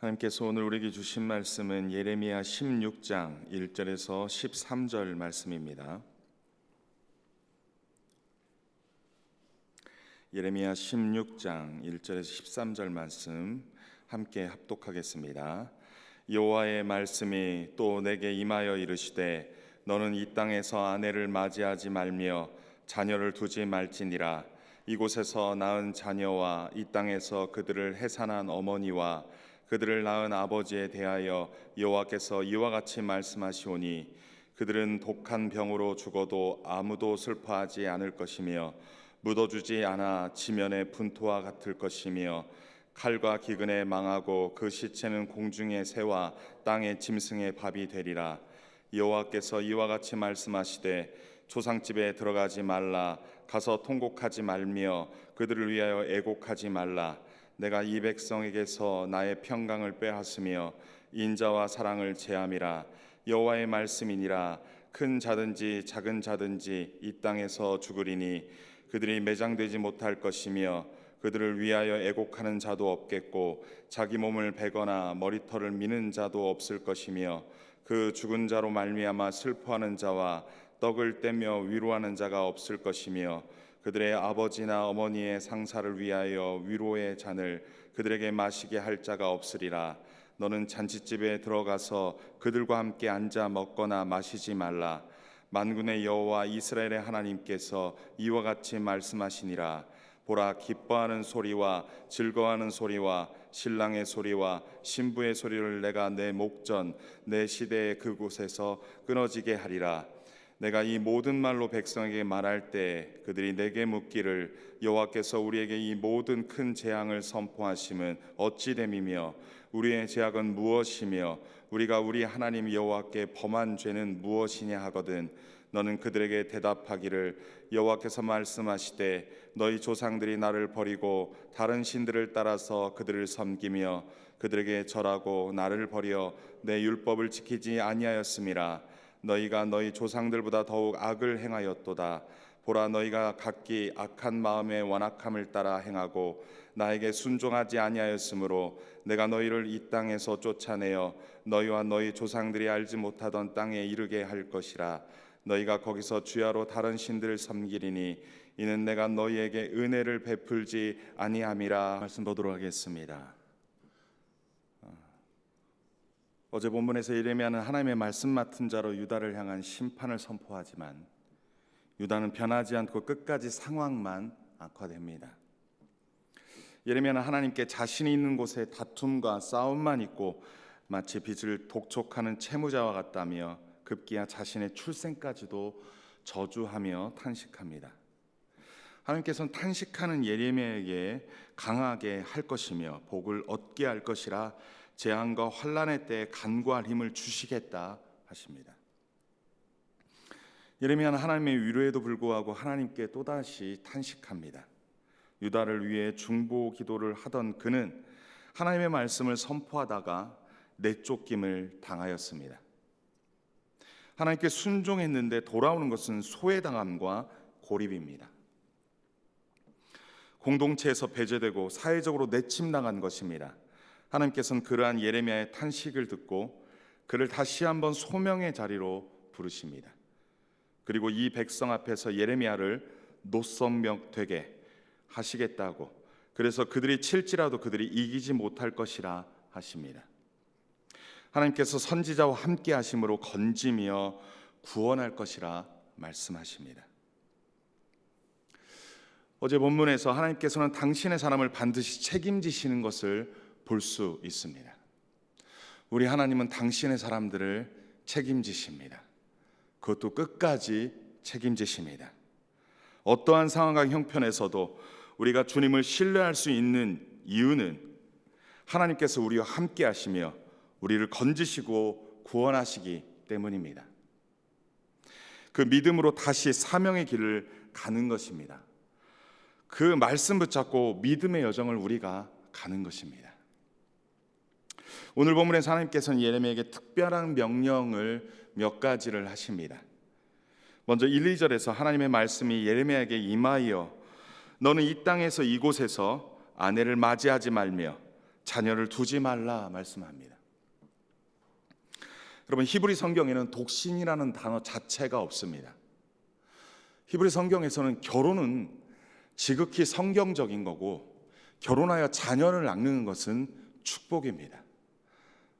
하나님께서 오늘 우리에게 주신 말씀은 예레미야 16장 1절에서 13절 말씀입니다. 예레미야 16장 1절에서 13절 말씀 함께 합독하겠습니다. 여호와의 말씀이 또 내게 임하여 이르시되 너는 이 땅에서 아내를 맞이하지 말며 자녀를 두지 말지니라. 이곳에서 낳은 자녀와 이 땅에서 그들을 해산한 어머니와 그들을 낳은 아버지에 대하여 여호와께서 이와 같이 말씀하시오니 그들은 독한 병으로 죽어도 아무도 슬퍼하지 않을 것이며 묻어주지 않아 지면의 분토와 같을 것이며 칼과 기근에 망하고 그 시체는 공중의 새와 땅의 짐승의 밥이 되리라. 여호와께서 이와 같이 말씀하시되 조상집에 들어가지 말라. 가서 통곡하지 말며 그들을 위하여 애곡하지 말라. 내가 이 백성에게서 나의 평강을 빼앗으며 인자와 사랑을 제함이라. 여호와의 말씀이니라. 큰 자든지 작은 자든지 이 땅에서 죽으리니 그들이 매장되지 못할 것이며 그들을 위하여 애곡하는 자도 없겠고 자기 몸을 베거나 머리털을 미는 자도 없을 것이며 그 죽은 자로 말미암아 슬퍼하는 자와 떡을 떼며 위로하는 자가 없을 것이며 그들의 아버지나 어머니의 상사를 위하여 위로의 잔을 그들에게 마시게 할 자가 없으리라. 너는 잔치집에 들어가서 그들과 함께 앉아 먹거나 마시지 말라. 만군의 여호와 이스라엘의 하나님께서 이와 같이 말씀하시니라. 보라, 기뻐하는 소리와 즐거워하는 소리와 신랑의 소리와 신부의 소리를 내가 내 목전 내 시대의 그곳에서 끊어지게 하리라. 내가 이 모든 말로 백성에게 말할 때 그들이 내게 묻기를 여호와께서 우리에게 이 모든 큰 재앙을 선포하심은 어찌 됨이며 우리의 죄악은 무엇이며 우리가 우리 하나님 여호와께 범한 죄는 무엇이냐 하거든 너는 그들에게 대답하기를 여호와께서 말씀하시되 너희 조상들이 나를 버리고 다른 신들을 따라서 그들을 섬기며 그들에게 절하고 나를 버려 내 율법을 지키지 아니하였음이라. 너희가 너희 조상들보다 더욱 악을 행하였도다. 보라, 너희가 각기 악한 마음의 완악함을 따라 행하고 나에게 순종하지 아니하였으므로 내가 너희를 이 땅에서 쫓아내어 너희와 너희 조상들이 알지 못하던 땅에 이르게 할 것이라. 너희가 거기서 주야로 다른 신들을 섬기리니 이는 내가 너희에게 은혜를 베풀지 아니함이라. 말씀 보도록 하겠습니다. 어제 본문에서 예레미야는 하나님의 말씀 맡은 자로 유다를 향한 심판을 선포하지만 유다는 변하지 않고 끝까지 상황만 악화됩니다. 예레미야는 하나님께 자신이 있는 곳에 다툼과 싸움만 있고 마치 빚을 독촉하는 채무자와 같다며 급기야 자신의 출생까지도 저주하며 탄식합니다. 하나님께서는 탄식하는 예레미야에게 강하게 할 것이며 복을 얻게 할 것이라 재앙과 환난의 때에 간구할 힘을 주시겠다 하십니다. 예레미야는 하나님의 위로에도 불구하고 하나님께 또다시 탄식합니다. 유다를 위해 중보 기도를 하던 그는 하나님의 말씀을 선포하다가 내쫓김을 당하였습니다. 하나님께 순종했는데 돌아오는 것은 소외당함과 고립입니다. 공동체에서 배제되고 사회적으로 내침당한 것입니다. 하나님께서는 그러한 예레미야의 탄식을 듣고 그를 다시 한번 소명의 자리로 부르십니다. 그리고 이 백성 앞에서 예레미야를 노선명 되게 하시겠다고, 그래서 그들이 칠지라도 그들이 이기지 못할 것이라 하십니다. 하나님께서 선지자와 함께 하심으로 건지며 구원할 것이라 말씀하십니다. 어제 본문에서 하나님께서는 당신의 사람을 반드시 책임지시는 것을 볼 수 있습니다. 우리 하나님은 당신의 사람들을 책임지십니다. 그것도 끝까지 책임지십니다. 어떠한 상황과 형편에서도 우리가 주님을 신뢰할 수 있는 이유는 하나님께서 우리와 함께 하시며 우리를 건지시고 구원하시기 때문입니다. 그 믿음으로 다시 사명의 길을 가는 것입니다. 그 말씀 붙잡고 믿음의 여정을 우리가 가는 것입니다. 오늘 본문에서 하나님께서는 예레미야에게 특별한 명령을 몇 가지를 하십니다. 먼저 1, 2절에서 하나님의 말씀이 예레미야에게 임하여 너는 이 땅에서 이곳에서 아내를 맞이하지 말며 자녀를 두지 말라 말씀합니다. 여러분, 히브리 성경에는 독신이라는 단어 자체가 없습니다. 히브리 성경에서는 결혼은 지극히 성경적인 거고, 결혼하여 자녀를 낳는 것은 축복입니다.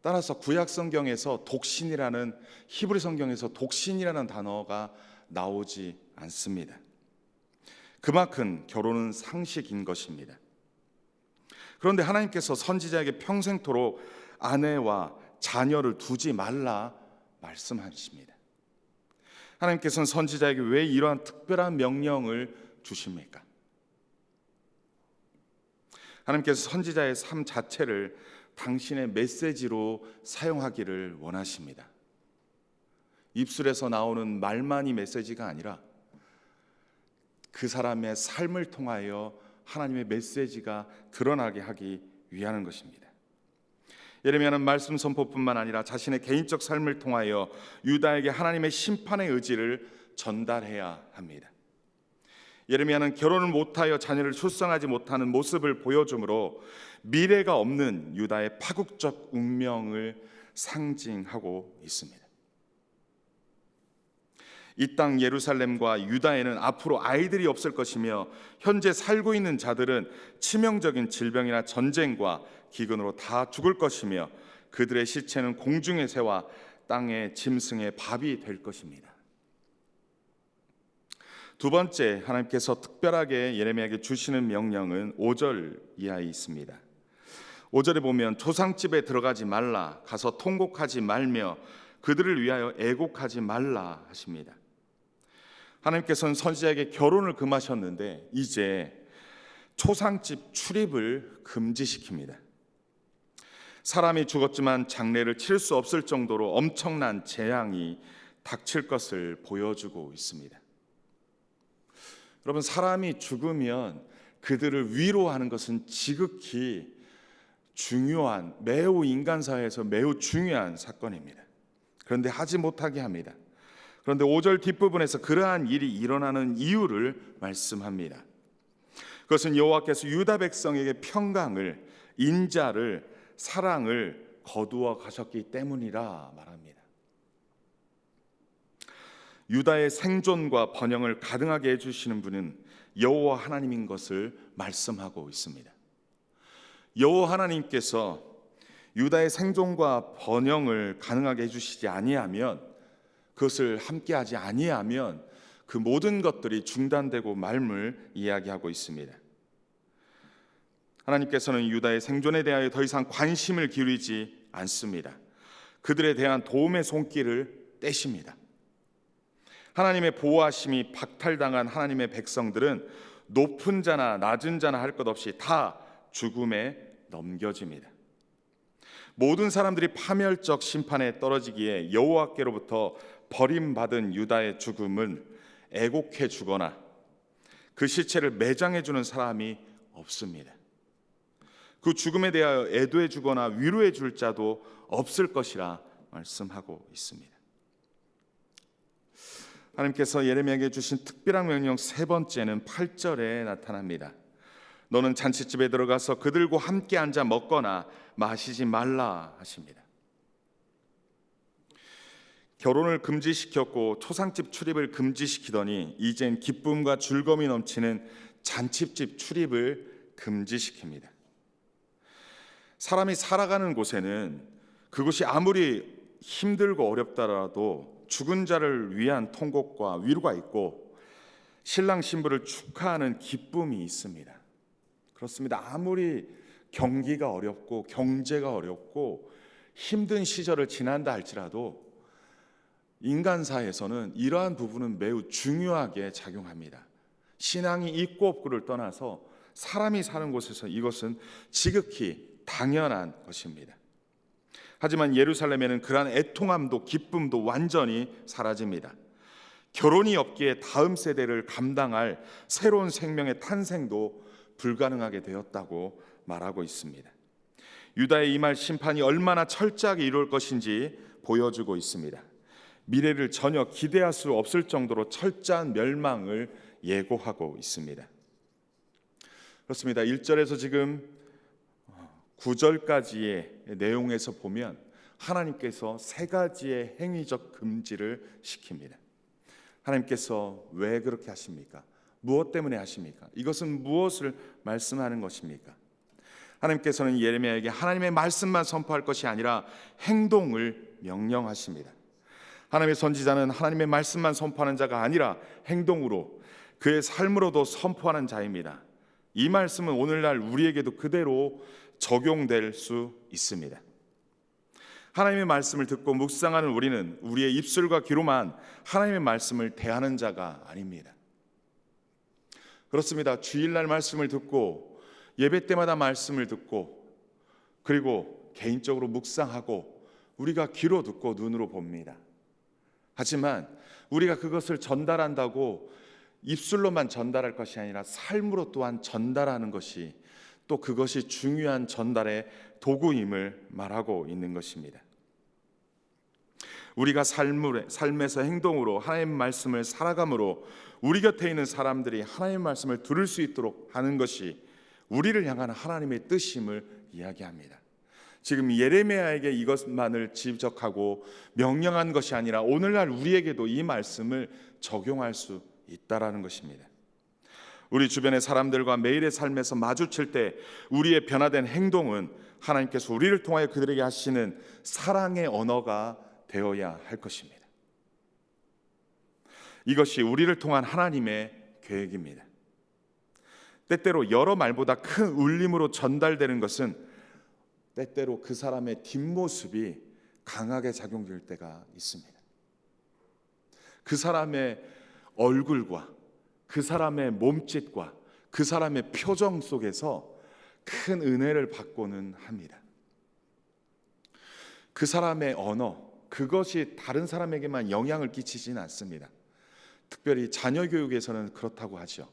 따라서 구약 성경에서 독신이라는, 히브리 성경에서 독신이라는 단어가 나오지 않습니다. 그만큼 결혼은 상식인 것입니다. 그런데 하나님께서 선지자에게 평생토록 아내와 자녀를 두지 말라 말씀하십니다. 하나님께서는 선지자에게 왜 이러한 특별한 명령을 주십니까? 하나님께서 선지자의 삶 자체를 당신의 메시지로 사용하기를 원하십니다. 입술에서 나오는 말만이 메시지가 아니라 그 사람의 삶을 통하여 하나님의 메시지가 드러나게 하기 위하는 것입니다. 예레미야는 말씀 선포뿐만 아니라 자신의 개인적 삶을 통하여 유다에게 하나님의 심판의 의지를 전달해야 합니다. 예레미야는 결혼을 못하여 자녀를 출산하지 못하는 모습을 보여주므로 미래가 없는 유다의 파국적 운명을 상징하고 있습니다. 이 땅 예루살렘과 유다에는 앞으로 아이들이 없을 것이며, 현재 살고 있는 자들은 치명적인 질병이나 전쟁과 기근으로 다 죽을 것이며, 그들의 시체는 공중의 새와 땅의 짐승의 밥이 될 것입니다. 두 번째, 하나님께서 특별하게 예레미야에게 주시는 명령은 5절 이하에 있습니다. 5절에 보면 조상집에 들어가지 말라, 가서 통곡하지 말며 그들을 위하여 애곡하지 말라 하십니다. 하나님께서는 선지자에게 결혼을 금하셨는데 이제 초상집 출입을 금지시킵니다. 사람이 죽었지만 장례를 치를 수 없을 정도로 엄청난 재앙이 닥칠 것을 보여주고 있습니다. 여러분, 사람이 죽으면 그들을 위로하는 것은 지극히 중요한, 매우 인간사회에서 매우 중요한 사건입니다. 그런데 하지 못하게 합니다. 그런데 5절 뒷부분에서 그러한 일이 일어나는 이유를 말씀합니다. 그것은 여호와께서 유다 백성에게 평강을, 인자를, 사랑을 거두어 가셨기 때문이라 말합니다. 유다의 생존과 번영을 가능하게 해주시는 분은 여호와 하나님인 것을 말씀하고 있습니다. 여호와 하나님께서 유다의 생존과 번영을 가능하게 해주시지 아니하면, 그것을 함께하지 아니하면 그 모든 것들이 중단되고 말을 이야기하고 있습니다. 하나님께서는 유다의 생존에 대하여 더 이상 관심을 기울이지 않습니다. 그들에 대한 도움의 손길을 떼십니다. 하나님의 보호하심이 박탈당한 하나님의 백성들은 높은 자나 낮은 자나 할 것 없이 다 죽음에 넘겨집니다. 모든 사람들이 파멸적 심판에 떨어지기에 여호와께로부터 버림받은 유다의 죽음을 애곡해 주거나 그 시체를 매장해 주는 사람이 없습니다. 그 죽음에 대하여 애도해 주거나 위로해 줄 자도 없을 것이라 말씀하고 있습니다. 하나님께서 예레미야에게 주신 특별한 명령 세 번째는 8절에 나타납니다. 너는 잔치집에 들어가서 그들과 함께 앉아 먹거나 마시지 말라 하십니다. 결혼을 금지시켰고 초상집 출입을 금지시키더니 이젠 기쁨과 즐거움이 넘치는 잔치집 출입을 금지시킵니다. 사람이 살아가는 곳에는 그곳이 아무리 힘들고 어렵더라도 죽은 자를 위한 통곡과 위로가 있고 신랑 신부를 축하하는 기쁨이 있습니다. 그렇습니다. 아무리 경기가 어렵고 경제가 어렵고 힘든 시절을 지난다 할지라도 인간사에서는 이러한 부분은 매우 중요하게 작용합니다. 신앙이 있고 없고를 떠나서 사람이 사는 곳에서 이것은 지극히 당연한 것입니다. 하지만 예루살렘에는 그러한 애통함도 기쁨도 완전히 사라집니다. 결혼이 없기에 다음 세대를 감당할 새로운 생명의 탄생도 불가능하게 되었다고 말하고 있습니다. 유다의 임할 심판이 얼마나 철저하게 이룰 것인지 보여주고 있습니다. 미래를 전혀 기대할 수 없을 정도로 철저한 멸망을 예고하고 있습니다. 그렇습니다. 1절에서 지금 9절까지의 내용에서 보면 하나님께서 세 가지의 행위적 금지를 시킵니다. 하나님께서 왜 그렇게 하십니까? 무엇 때문에 하십니까? 이것은 무엇을 말씀하는 것입니까? 하나님께서는 예레미야에게 하나님의 말씀만 선포할 것이 아니라 행동을 명령하십니다. 하나님의 선지자는 하나님의 말씀만 선포하는 자가 아니라 행동으로, 그의 삶으로도 선포하는 자입니다. 이 말씀은 오늘날 우리에게도 그대로 적용될 수 있습니다. 하나님의 말씀을 듣고 묵상하는 우리는 우리의 입술과 귀로만 하나님의 말씀을 대하는 자가 아닙니다. 그렇습니다. 주일날 말씀을 듣고 예배 때마다 말씀을 듣고 그리고 개인적으로 묵상하고 우리가 귀로 듣고 눈으로 봅니다. 하지만 우리가 그것을 전달한다고 입술로만 전달할 것이 아니라 삶으로 또한 전달하는 것이 또 그것이 중요한 전달의 도구임을 말하고 있는 것입니다. 우리가 삶에서 행동으로 하나님의 말씀을 살아감으로 우리 곁에 있는 사람들이 하나님의 말씀을 들을 수 있도록 하는 것이 우리를 향한 하나님의 뜻임을 이야기합니다. 지금 예레미야에게 이것만을 지적하고 명령한 것이 아니라 오늘날 우리에게도 이 말씀을 적용할 수 있다라는 것입니다. 우리 주변의 사람들과 매일의 삶에서 마주칠 때 우리의 변화된 행동은 하나님께서 우리를 통하여 그들에게 하시는 사랑의 언어가 되어야 할 것입니다. 이것이 우리를 통한 하나님의 계획입니다. 때때로 여러 말보다 큰 울림으로 전달되는 것은 때때로 그 사람의 뒷모습이 강하게 작용될 때가 있습니다. 그 사람의 얼굴과 그 사람의 몸짓과 그 사람의 표정 속에서 큰 은혜를 받고는 합니다. 그 사람의 언어, 그것이 다른 사람에게만 영향을 끼치지는 않습니다. 특별히 자녀 교육에서는 그렇다고 하죠.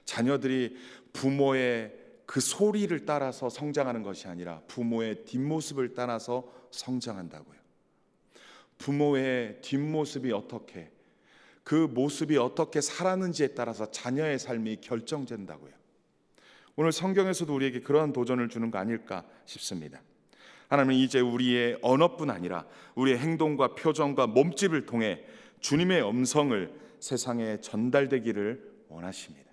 자녀들이 부모의 그 소리를 따라서 성장하는 것이 아니라 부모의 뒷모습을 따라서 성장한다고요. 부모의 뒷모습이 어떻게, 그 모습이 어떻게 살았는지에 따라서 자녀의 삶이 결정된다고요. 오늘 성경에서도 우리에게 그러한 도전을 주는 거 아닐까 싶습니다. 하나님은 이제 우리의 언어뿐 아니라 우리의 행동과 표정과 몸집을 통해 주님의 음성을 세상에 전달되기를 원하십니다.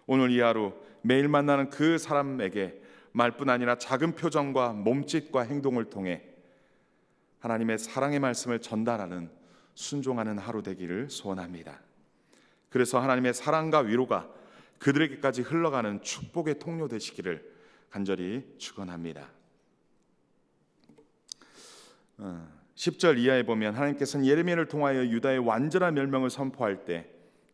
오늘 이 하루 매일 만나는 그 사람에게 말뿐 아니라 작은 표정과 몸짓과 행동을 통해 하나님의 사랑의 말씀을 전달하는 순종하는 하루 되기를 소원합니다. 그래서 하나님의 사랑과 위로가 그들에게까지 흘러가는 축복의 통로 되시기를 간절히 축원합니다. 10절 이하에 보면 하나님께서는 예레미야를 통하여 유다의 완전한 멸망을 선포할 때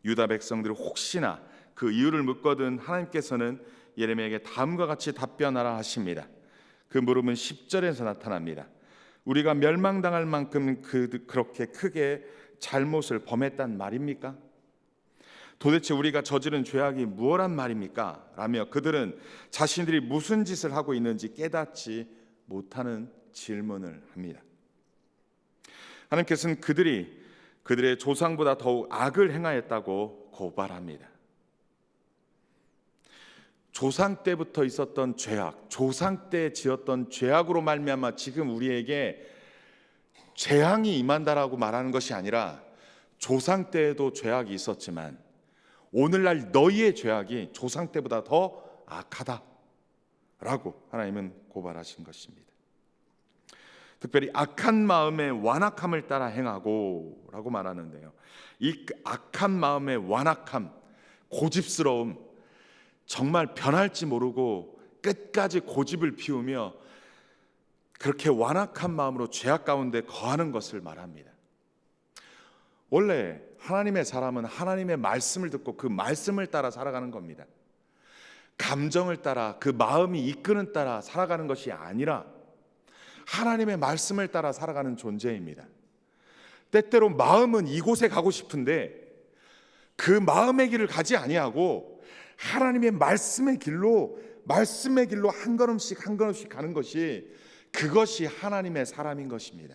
유다 백성들이 혹시나 그 이유를 묻거든 하나님께서는 예레미야에게 다음과 같이 답변하라 하십니다. 그 물음은 10절에서 나타납니다. 우리가 멸망당할 만큼 그렇게 크게 잘못을 범했단 말입니까? 도대체 우리가 저지른 죄악이 무엇란 말입니까? 라며 그들은 자신들이 무슨 짓을 하고 있는지 깨닫지 못하는 질문을 합니다. 하나님께서는 그들의 조상보다 더욱 악을 행하였다고 고발합니다. 조상 때부터 있었던 죄악, 조상 때 지었던 죄악으로 말미암아 지금 우리에게 재앙이 임한다라고 말하는 것이 아니라 조상 때에도 죄악이 있었지만 오늘날 너희의 죄악이 조상 때보다 더 악하다라고 하나님은 고발하신 것입니다. 특별히 악한 마음의 완악함을 따라 행하고 라고 말하는데요, 이 악한 마음의 완악함, 고집스러움, 정말 변할지 모르고 끝까지 고집을 피우며 그렇게 완악한 마음으로 죄악 가운데 거하는 것을 말합니다. 원래 하나님의 사람은 하나님의 말씀을 듣고 그 말씀을 따라 살아가는 겁니다. 감정을 따라, 그 마음이 이끄는 따라 살아가는 것이 아니라 하나님의 말씀을 따라 살아가는 존재입니다. 때때로 마음은 이곳에 가고 싶은데 그 마음의 길을 가지 아니하고 하나님의 말씀의 길로 한 걸음씩 한 걸음씩 가는 것이, 그것이 하나님의 사람인 것입니다.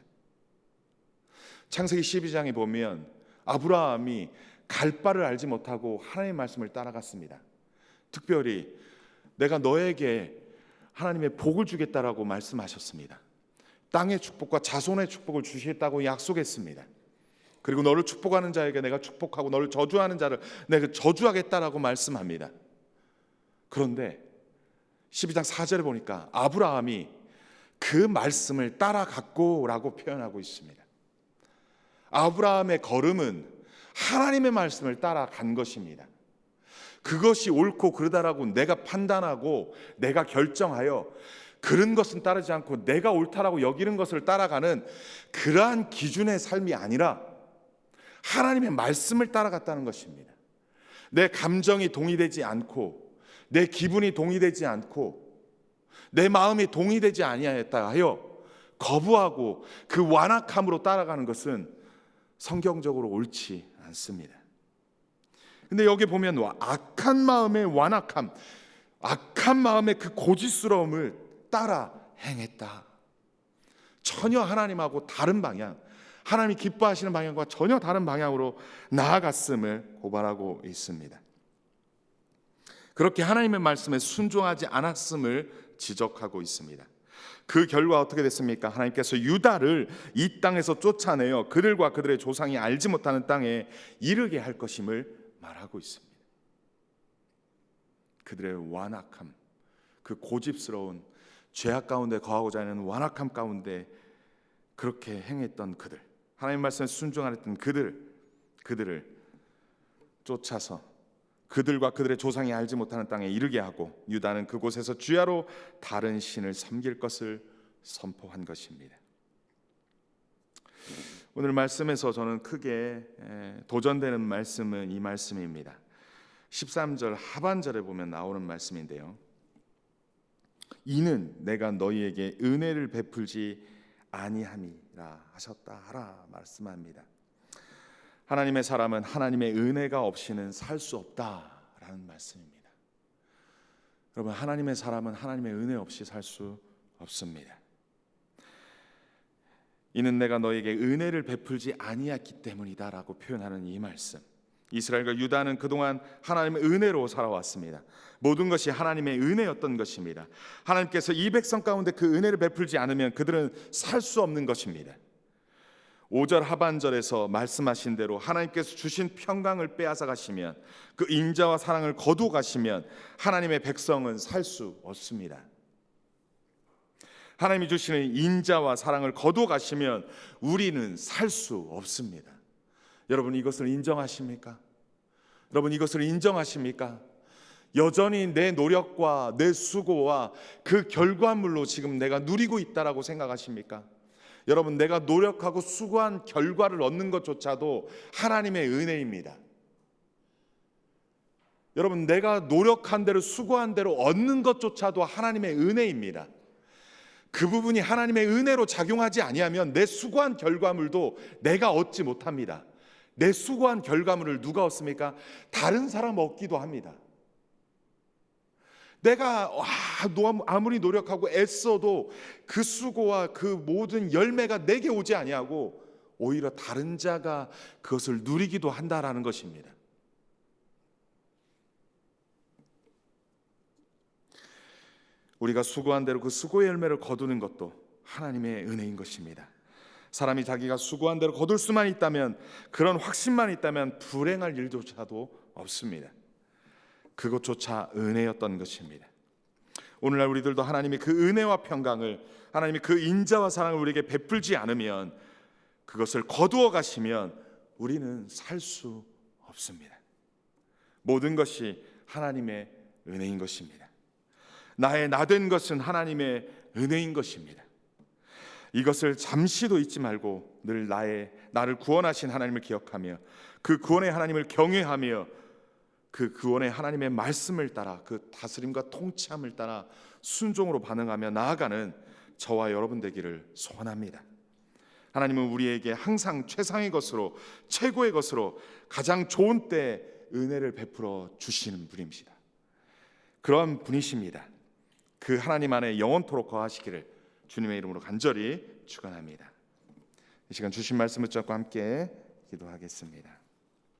창세기 12장에 보면 아브라함이 갈 바를 알지 못하고 하나님의 말씀을 따라갔습니다. 특별히 내가 너에게 하나님의 복을 주겠다라고 말씀하셨습니다. 땅의 축복과 자손의 축복을 주시겠다고 약속했습니다. 그리고 너를 축복하는 자에게 내가 축복하고 너를 저주하는 자를 내가 저주하겠다라고 말씀합니다. 그런데 12장 4절에 보니까 아브라함이 그 말씀을 따라갔고라고 표현하고 있습니다. 아브라함의 걸음은 하나님의 말씀을 따라간 것입니다. 그것이 옳고 그르다라고 내가 판단하고 내가 결정하여 그런 것은 따르지 않고 내가 옳다라고 여기는 것을 따라가는 그러한 기준의 삶이 아니라 하나님의 말씀을 따라갔다는 것입니다. 내 감정이 동의되지 않고 내 기분이 동의되지 않고 내 마음이 동의되지 아니하였다 하여 거부하고 그 완악함으로 따라가는 것은 성경적으로 옳지 않습니다. 근데 여기 보면 악한 마음의 완악함, 악한 마음의 그 고집스러움을 따라 행했다. 전혀 하나님하고 다른 방향, 하나님이 기뻐하시는 방향과 전혀 다른 방향으로 나아갔음을 고발하고 있습니다. 그렇게 하나님의 말씀에 순종하지 않았음을 지적하고 있습니다. 그 결과 어떻게 됐습니까? 하나님께서 유다를 이 땅에서 쫓아내어 그들과 그들의 조상이 알지 못하는 땅에 이르게 할 것임을 말하고 있습니다. 그들의 완악함, 그 고집스러운 죄악 가운데 거하고자 하는 완악함 가운데 그렇게 행했던 그들, 하나님 말씀에 순종하였던 그들을 쫓아서 그들과 그들의 조상이 알지 못하는 땅에 이르게 하고 유다는 그곳에서 주야로 다른 신을 섬길 것을 선포한 것입니다. 오늘 말씀에서 저는 크게 도전되는 말씀은 이 말씀입니다. 13절 하반절에 보면 나오는 말씀인데요. 이는 내가 너희에게 은혜를 베풀지 아니함이라 하셨다 하라 말씀합니다. 하나님의 사람은 하나님의 은혜가 없이는 살 수 없다라는 말씀입니다. 여러분, 하나님의 사람은 하나님의 은혜 없이 살 수 없습니다. 이는 내가 너에게 은혜를 베풀지 아니했기 때문이다라고 표현하는 이 말씀. 이스라엘과 유다는 그동안 하나님의 은혜로 살아왔습니다. 모든 것이 하나님의 은혜였던 것입니다. 하나님께서 이 백성 가운데 그 은혜를 베풀지 않으면 그들은 살 수 없는 것입니다. 5절 하반절에서 말씀하신 대로 하나님께서 주신 평강을 빼앗아 가시면, 그 인자와 사랑을 거두어 가시면 하나님의 백성은 살 수 없습니다. 하나님이 주시는 인자와 사랑을 거두어 가시면 우리는 살 수 없습니다. 여러분, 이것을 인정하십니까? 여러분, 이것을 인정하십니까? 여전히 내 노력과 내 수고와 그 결과물로 지금 내가 누리고 있다라고 생각하십니까? 여러분, 내가 노력하고 수고한 결과를 얻는 것조차도 하나님의 은혜입니다. 여러분, 내가 노력한 대로 수고한 대로 얻는 것조차도 하나님의 은혜입니다. 그 부분이 하나님의 은혜로 작용하지 아니하면 내 수고한 결과물도 내가 얻지 못합니다. 내 수고한 결과물을 누가 얻습니까? 다른 사람 얻기도 합니다. 내가 아무리 노력하고 애써도 그 수고와 그 모든 열매가 내게 오지 아니하고 오히려 다른 자가 그것을 누리기도 한다라는 것입니다. 우리가 수고한 대로 그 수고의 열매를 거두는 것도 하나님의 은혜인 것입니다. 사람이 자기가 수고한 대로 거둘 수만 있다면, 그런 확신만 있다면 불행할 일조차도 없습니다. 그것조차 은혜였던 것입니다. 오늘날 우리들도 하나님이 그 은혜와 평강을, 하나님이 그 인자와 사랑을 우리에게 베풀지 않으면, 그것을 거두어 가시면 우리는 살 수 없습니다. 모든 것이 하나님의 은혜인 것입니다. 나의 나된 것은 하나님의 은혜인 것입니다. 이것을 잠시도 잊지 말고 늘 나를 구원하신 하나님을 기억하며 그 구원의 하나님을 경외하며 그 구원의 하나님의 말씀을 따라, 그 다스림과 통치함을 따라 순종으로 반응하며 나아가는 저와 여러분 되기를 소원합니다. 하나님은 우리에게 항상 최상의 것으로, 최고의 것으로, 가장 좋은 때 은혜를 베풀어 주시는 분이십니다. 그런 분이십니다. 그 하나님 안에 영원토록 거하시기를 주님의 이름으로 간절히 축원합니다. 이 시간 주신 말씀을 붙잡고 함께 기도하겠습니다.